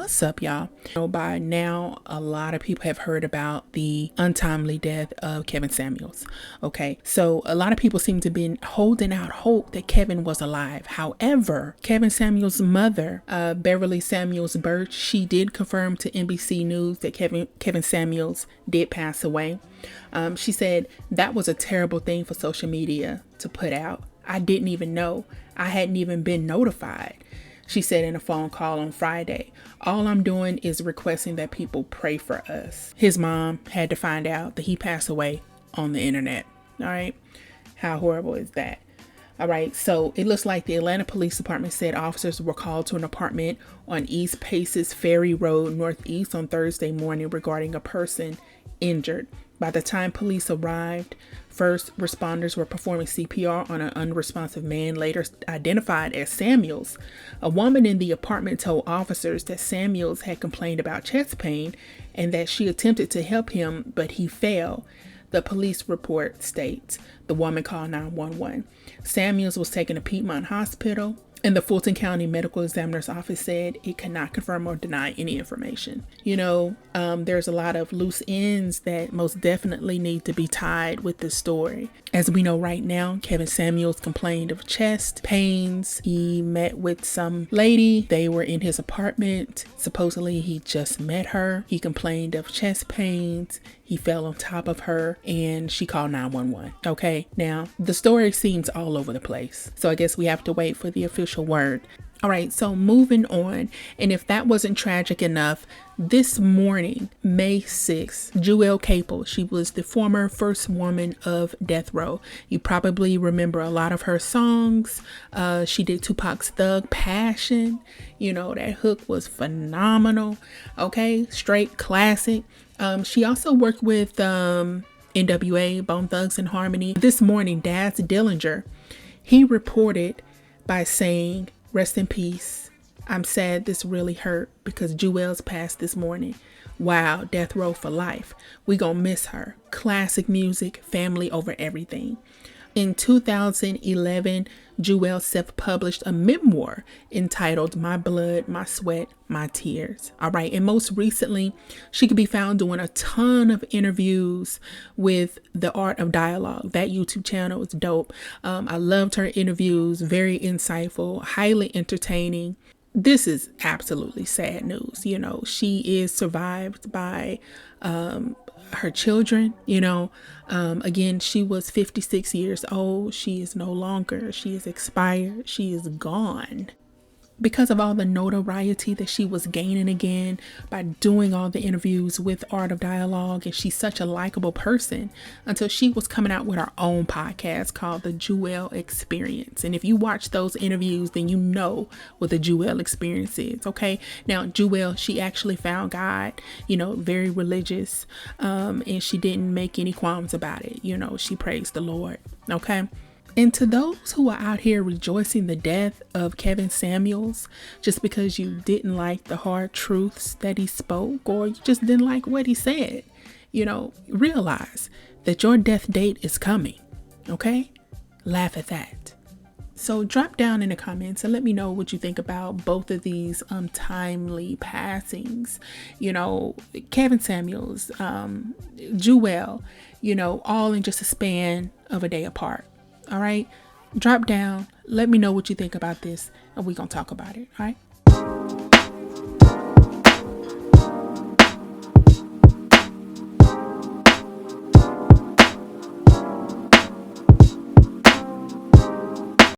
What's up, y'all? By now, a lot of people have heard about the untimely death of Kevin Samuels. Okay, so a lot of people seem to be holding out hope that Kevin was alive. However, Kevin Samuels' mother, Beverly Samuels Birch, she did confirm to NBC News that Kevin Samuels did pass away. She said that was a terrible thing for social media to put out. I didn't even know. I hadn't even been notified. She said in a phone call on Friday, all I'm doing is requesting that people pray for us. His mom had to find out that he passed away on the internet. All right. How horrible is that? All right. So it looks like the Atlanta Police Department said officers were called to an apartment on East Paces Ferry Road Northeast on Thursday morning regarding a person injured. By the time police arrived, first responders were performing CPR on an unresponsive man, later identified as Samuels. A woman in the apartment told officers that Samuels had complained about chest pain and that she attempted to help him, but he fell. The police report states the woman called 911. Samuels was taken to Piedmont Hospital, and the Fulton County Medical Examiner's Office said it cannot confirm or deny any information. There's a lot of loose ends that most definitely need to be tied with this story. As we know right now, Kevin Samuels complained of chest pains. He met with some lady. They were in his apartment. Supposedly he just met her. He complained of chest pains. He fell on top of her and she called 911. Okay, now the story seems all over the place. So I guess we have to wait for the official word. All right, so moving on. And if that wasn't tragic enough, this morning, May 6th, JEWELL Capel, she was the former first woman of Death Row. You probably remember a lot of her songs. She did Tupac's Thug Passion. That hook was phenomenal. Okay, straight classic. She also worked with NWA, Bone Thugs and Harmony. This morning, Daz Dillinger, he reported by saying, "Rest in peace. I'm sad this really hurt because JEWELL's passed this morning. Wow, Death Row for life. We gonna miss her. Classic music, family over everything." In 2011, JEWELL self-published a memoir entitled My Blood, My Sweat, My Tears. All right. And most recently, she could be found doing a ton of interviews with The Art of Dialogue. That YouTube channel is dope. I loved her interviews. Very insightful, highly entertaining. This is absolutely sad news. She is survived by her children. Again, she was 56 years old. She is no longer. She is expired. She is gone. Because of all the notoriety that she was gaining again by doing all the interviews with Art of Dialogue, and she's such a likable person, until she was coming out with her own podcast called The JEWELL Experience. And if you watch those interviews, then you know what the JEWELL Experience is. Okay, now JEWELL, she actually found God, very religious, and she didn't make any qualms about it. She praised the Lord. Okay. And to those who are out here rejoicing the death of Kevin Samuels just because you didn't like the hard truths that he spoke, or you just didn't like what he said, realize that your death date is coming. Okay? Laugh at that. So drop down in the comments and let me know what you think about both of these untimely passings. Kevin Samuels, JEWELL, all in just a span of a day apart. All right, drop down. Let me know what you think about this and we're going to talk about it. All right.